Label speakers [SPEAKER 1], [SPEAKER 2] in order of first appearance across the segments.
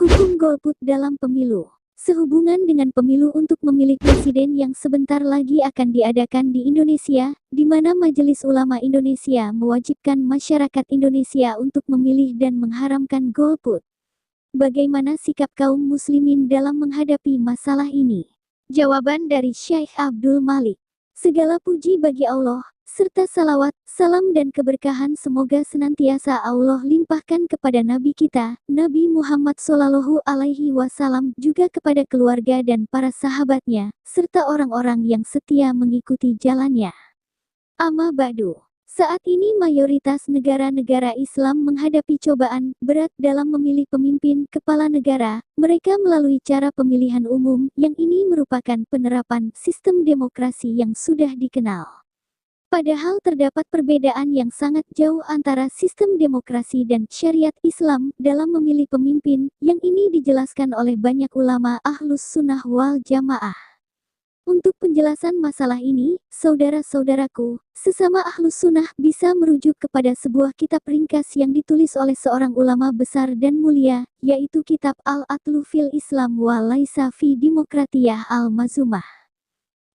[SPEAKER 1] Hukum golput dalam pemilu. Sehubungan dengan pemilu untuk memilih presiden yang sebentar lagi akan diadakan di Indonesia, di mana Majelis Ulama Indonesia mewajibkan masyarakat Indonesia untuk memilih dan mengharamkan golput. Bagaimana sikap kaum muslimin dalam menghadapi masalah ini? Jawaban dari Syekh Abdul Malik. Segala puji bagi Allah, serta salawat, salam dan keberkahan semoga senantiasa Allah limpahkan kepada Nabi kita, Nabi Muhammad Shallallahu Alaihi Wasallam, juga kepada keluarga dan para sahabatnya, serta orang-orang yang setia mengikuti jalannya. Amma ba'du. Saat ini mayoritas negara-negara Islam menghadapi cobaan berat dalam memilih pemimpin kepala negara, mereka melalui cara pemilihan umum, yang ini merupakan penerapan sistem demokrasi yang sudah dikenal. Padahal terdapat perbedaan yang sangat jauh antara sistem demokrasi dan syariat Islam dalam memilih pemimpin, yang ini dijelaskan oleh banyak ulama Ahlus Sunnah wal Jamaah. Untuk penjelasan masalah ini, saudara-saudaraku, sesama Ahlus Sunnah bisa merujuk kepada sebuah kitab ringkas yang ditulis oleh seorang ulama besar dan mulia, yaitu kitab Al-Adlu fil Islam wa Laisa fi Demokratiyah Al-Mazumah.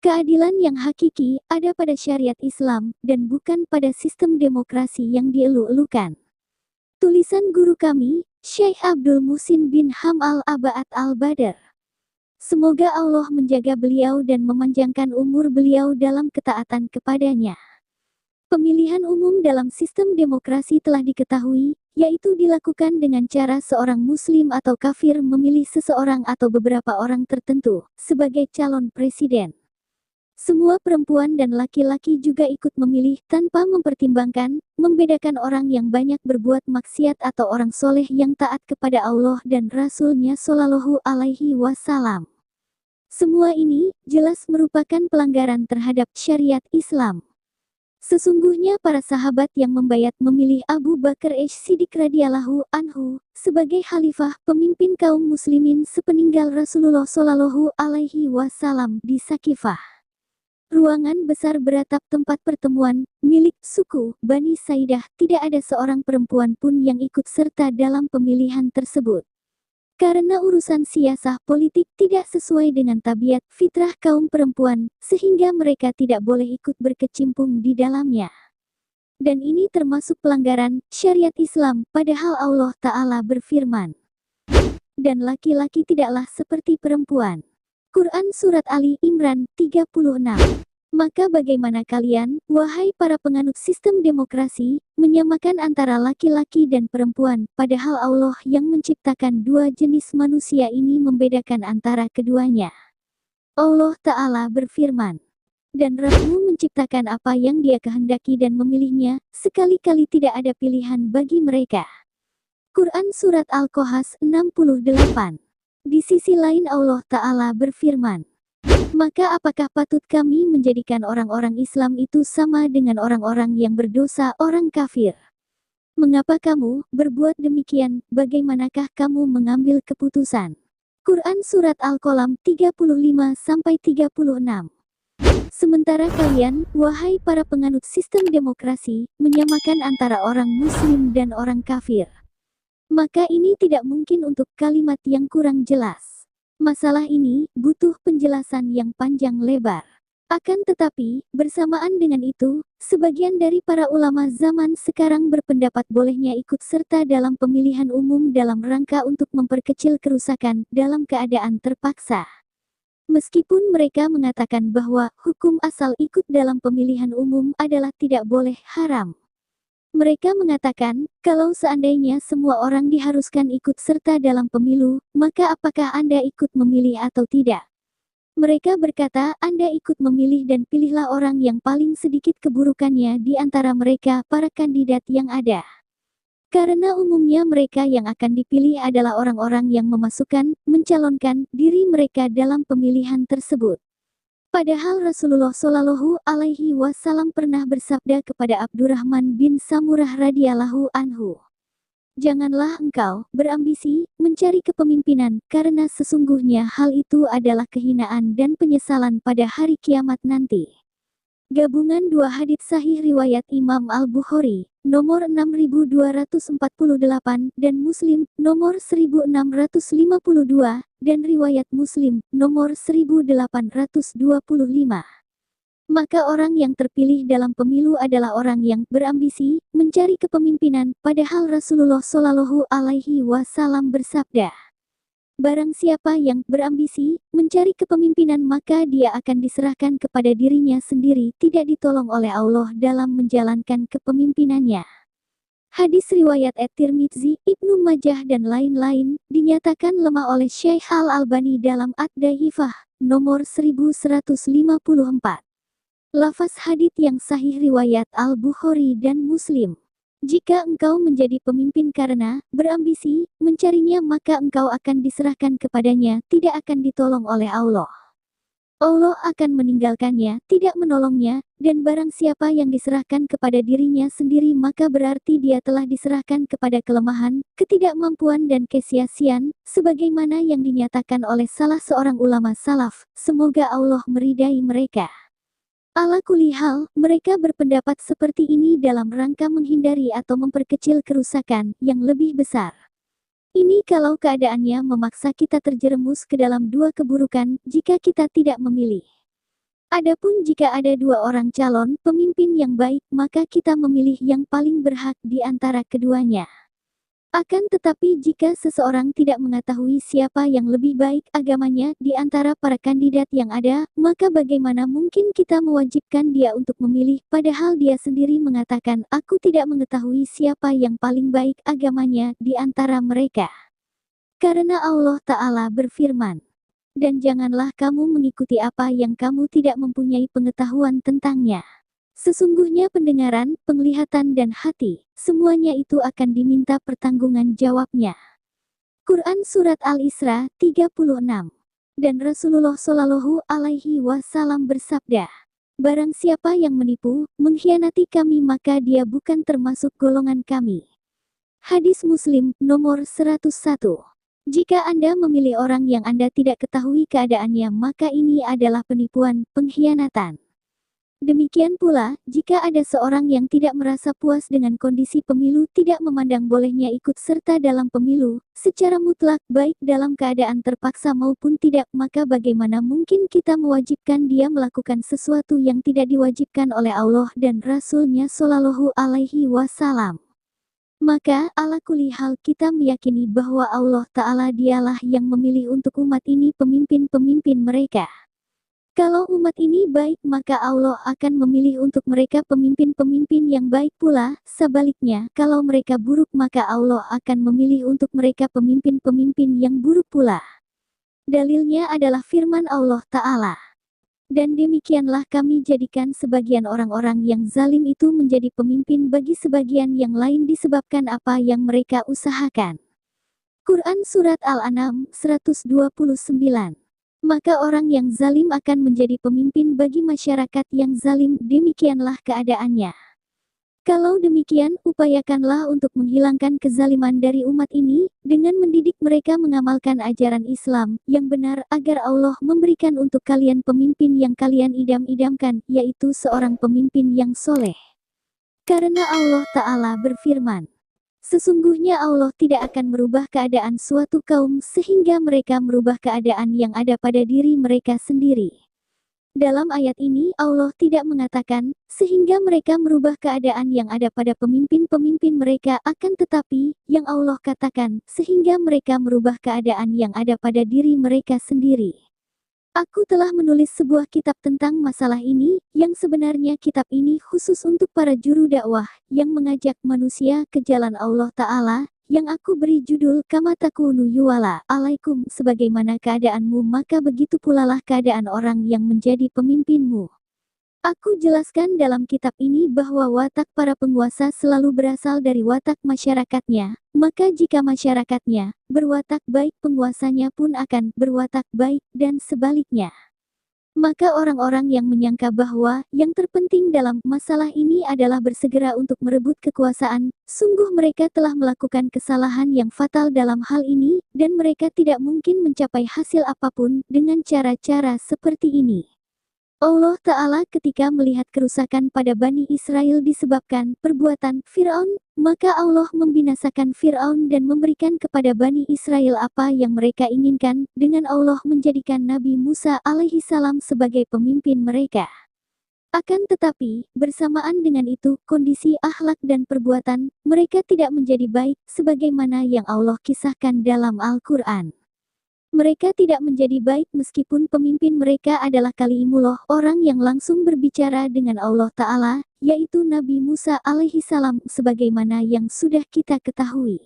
[SPEAKER 1] Keadilan yang hakiki ada pada syariat Islam, dan bukan pada sistem demokrasi yang dielu-elukan. Tulisan guru kami, Syekh Abdul Muhsin bin Ham al-Aba'at al-Badr. Semoga Allah menjaga beliau dan memanjangkan umur beliau dalam ketaatan kepadanya. Pemilihan umum dalam sistem demokrasi telah diketahui, yaitu dilakukan dengan cara seorang muslim atau kafir memilih seseorang atau beberapa orang tertentu sebagai calon presiden. Semua perempuan dan laki-laki juga ikut memilih tanpa mempertimbangkan, membedakan orang yang banyak berbuat maksiat atau orang soleh yang taat kepada Allah dan Rasul-Nya Shallallahu Alaihi Wasallam. Semua ini jelas merupakan pelanggaran terhadap syariat Islam. Sesungguhnya para sahabat yang membayat memilih Abu Bakar As-Siddiq radhiyallahu anhu sebagai khalifah pemimpin kaum muslimin sepeninggal Rasulullah Shallallahu Alaihi Wasallam di Sakifah. Ruangan besar beratap tempat pertemuan, milik suku Bani Saidah, tidak ada seorang perempuan pun yang ikut serta dalam pemilihan tersebut. Karena urusan siasah politik tidak sesuai dengan tabiat fitrah kaum perempuan, sehingga mereka tidak boleh ikut berkecimpung di dalamnya. Dan ini termasuk pelanggaran syariat Islam, padahal Allah Ta'ala berfirman, dan laki-laki tidaklah seperti perempuan. Quran Surat Ali Imran 36. Maka bagaimana kalian, wahai para penganut sistem demokrasi, menyamakan antara laki-laki dan perempuan, padahal Allah yang menciptakan dua jenis manusia ini membedakan antara keduanya. Allah Ta'ala berfirman, dan Rabbmu menciptakan apa yang Dia kehendaki dan memilihnya, sekali-kali tidak ada pilihan bagi mereka. Quran Surat Al-Qasas 68. Di sisi lain Allah Ta'ala berfirman, maka apakah patut kami menjadikan orang-orang Islam itu sama dengan orang-orang yang berdosa orang kafir? Mengapa kamu berbuat demikian? Bagaimanakah kamu mengambil keputusan? Quran Surat Al-Qalam 35-36. Sementara kalian, wahai para penganut sistem demokrasi, menyamakan antara orang muslim dan orang kafir. Maka ini tidak mungkin untuk kalimat yang kurang jelas. Masalah ini butuh penjelasan yang panjang lebar. Akan tetapi, bersamaan dengan itu, sebagian dari para ulama zaman sekarang berpendapat bolehnya ikut serta dalam pemilihan umum dalam rangka untuk memperkecil kerusakan dalam keadaan terpaksa. Meskipun mereka mengatakan bahwa hukum asal ikut dalam pemilihan umum adalah tidak boleh, haram. Mereka mengatakan, kalau seandainya semua orang diharuskan ikut serta dalam pemilu, maka apakah Anda ikut memilih atau tidak? Mereka berkata, Anda ikut memilih dan pilihlah orang yang paling sedikit keburukannya di antara mereka para kandidat yang ada. Karena umumnya mereka yang akan dipilih adalah orang-orang yang mencalonkan diri mereka dalam pemilihan tersebut. Padahal Rasulullah Shallallahu Alaihi Wasallam pernah bersabda kepada Abdurrahman bin Samurah radhiyallahu anhu, janganlah engkau berambisi mencari kepemimpinan, karena sesungguhnya hal itu adalah kehinaan dan penyesalan pada hari kiamat nanti. Gabungan dua hadits sahih riwayat Imam Al-Bukhari, nomor 6248 dan Muslim, nomor 1652, dan riwayat Muslim, nomor 1825. Maka orang yang terpilih dalam pemilu adalah orang yang berambisi, mencari kepemimpinan, padahal Rasulullah Shallallahu Alaihi Wasallam bersabda, barang siapa yang berambisi, mencari kepemimpinan maka dia akan diserahkan kepada dirinya sendiri, tidak ditolong oleh Allah dalam menjalankan kepemimpinannya. Hadis riwayat At-Tirmidzi, Ibnu Majah dan lain-lain, dinyatakan lemah oleh Syekh Al-Albani dalam Ad-Dhaifah, nomor 1154. Lafaz hadits yang sahih riwayat Al-Bukhari dan Muslim. Jika engkau menjadi pemimpin karena berambisi, mencarinya maka engkau akan diserahkan kepadanya, tidak akan ditolong oleh Allah. Allah akan meninggalkannya, tidak menolongnya, dan barang siapa yang diserahkan kepada dirinya sendiri maka berarti dia telah diserahkan kepada kelemahan, ketidakmampuan dan kesia-siaan, sebagaimana yang dinyatakan oleh salah seorang ulama salaf, semoga Allah meridai mereka. Ala kulli hal, mereka berpendapat seperti ini dalam rangka menghindari atau memperkecil kerusakan yang lebih besar. Ini kalau keadaannya memaksa kita terjerumus ke dalam dua keburukan, jika kita tidak memilih. Adapun jika ada dua orang calon pemimpin yang baik, maka kita memilih yang paling berhak di antara keduanya. Akan tetapi jika seseorang tidak mengetahui siapa yang lebih baik agamanya di antara para kandidat yang ada, maka bagaimana mungkin kita mewajibkan dia untuk memilih, padahal dia sendiri mengatakan, aku tidak mengetahui siapa yang paling baik agamanya di antara mereka. Karena Allah Ta'ala berfirman, dan janganlah kamu mengikuti apa yang kamu tidak mempunyai pengetahuan tentangnya. Sesungguhnya pendengaran, penglihatan dan hati, semuanya itu akan diminta pertanggungan jawabnya. Quran Surat Al-Isra 36. Dan Rasulullah Shallallahu Alaihi Wasallam bersabda, barang siapa yang menipu, mengkhianati kami maka dia bukan termasuk golongan kami. Hadis Muslim, nomor 101. Jika Anda memilih orang yang Anda tidak ketahui keadaannya maka ini adalah penipuan, pengkhianatan. Demikian pula, jika ada seorang yang tidak merasa puas dengan kondisi pemilu tidak memandang bolehnya ikut serta dalam pemilu, secara mutlak baik dalam keadaan terpaksa maupun tidak, maka bagaimana mungkin kita mewajibkan dia melakukan sesuatu yang tidak diwajibkan oleh Allah dan Rasul-Nya Shallallahu Alaihi Wasallam. Maka, ala kulli hal kita meyakini bahwa Allah Ta'ala dialah yang memilih untuk umat ini pemimpin-pemimpin mereka. Kalau umat ini baik maka Allah akan memilih untuk mereka pemimpin-pemimpin yang baik pula, sebaliknya kalau mereka buruk maka Allah akan memilih untuk mereka pemimpin-pemimpin yang buruk pula. Dalilnya adalah firman Allah Ta'ala. Dan demikianlah kami jadikan sebagian orang-orang yang zalim itu menjadi pemimpin bagi sebagian yang lain disebabkan apa yang mereka usahakan. Quran Surat Al-An'am 129. Maka orang yang zalim akan menjadi pemimpin bagi masyarakat yang zalim, demikianlah keadaannya. Kalau demikian, upayakanlah untuk menghilangkan kezaliman dari umat ini, dengan mendidik mereka mengamalkan ajaran Islam yang benar agar Allah memberikan untuk kalian pemimpin yang kalian idam-idamkan, yaitu seorang pemimpin yang soleh. Karena Allah Ta'ala berfirman, sesungguhnya Allah tidak akan merubah keadaan suatu kaum sehingga mereka merubah keadaan yang ada pada diri mereka sendiri. Dalam ayat ini Allah tidak mengatakan, sehingga mereka merubah keadaan yang ada pada pemimpin-pemimpin mereka, akan tetapi, yang Allah katakan, sehingga mereka merubah keadaan yang ada pada diri mereka sendiri. Aku telah menulis sebuah kitab tentang masalah ini, yang sebenarnya kitab ini khusus untuk para juru dakwah, yang mengajak manusia ke jalan Allah Ta'ala, yang aku beri judul Kama Takunu Yuwala Alaikum, sebagaimana keadaanmu maka begitu pula lah keadaan orang yang menjadi pemimpinmu. Aku jelaskan dalam kitab ini bahwa watak para penguasa selalu berasal dari watak masyarakatnya, maka jika masyarakatnya berwatak baik penguasanya pun akan berwatak baik dan sebaliknya. Maka orang-orang yang menyangka bahwa yang terpenting dalam masalah ini adalah bersegera untuk merebut kekuasaan, sungguh mereka telah melakukan kesalahan yang fatal dalam hal ini, dan mereka tidak mungkin mencapai hasil apapun dengan cara-cara seperti ini. Allah Ta'ala ketika melihat kerusakan pada Bani Israel disebabkan perbuatan Fir'aun, maka Allah membinasakan Fir'aun dan memberikan kepada Bani Israel apa yang mereka inginkan, dengan Allah menjadikan Nabi Musa alaihi salam sebagai pemimpin mereka. Akan tetapi, bersamaan dengan itu, kondisi akhlak dan perbuatan mereka tidak menjadi baik, sebagaimana yang Allah kisahkan dalam Al-Quran. Mereka tidak menjadi baik meskipun pemimpin mereka adalah Kalimullah, orang yang langsung berbicara dengan Allah Ta'ala, yaitu Nabi Musa alaihi salam, sebagaimana yang sudah kita ketahui.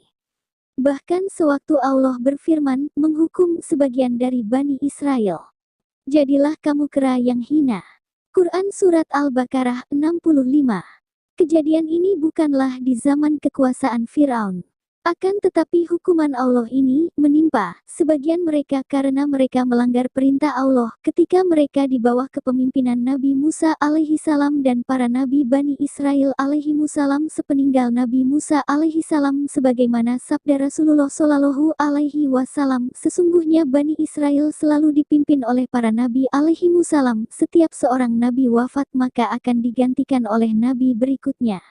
[SPEAKER 1] Bahkan sewaktu Allah berfirman, menghukum sebagian dari Bani Israel. Jadilah kamu kera yang hina. Quran Surat Al-Baqarah 65. Kejadian ini bukanlah di zaman kekuasaan Fir'aun. Akan tetapi hukuman Allah ini menimpa sebagian mereka karena mereka melanggar perintah Allah ketika mereka di bawah kepemimpinan Nabi Musa alaihi salam dan para nabi Bani Israel alaihi salam sepeninggal Nabi Musa alaihi salam, sebagaimana sabda Rasulullah Shallallahu alaihi wasallam, sesungguhnya Bani Israel selalu dipimpin oleh para nabi alaihi salam. Setiap seorang nabi wafat maka akan digantikan oleh nabi berikutnya.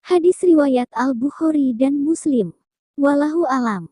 [SPEAKER 1] Hadis riwayat Al-Bukhari dan Muslim. Wallahu alam.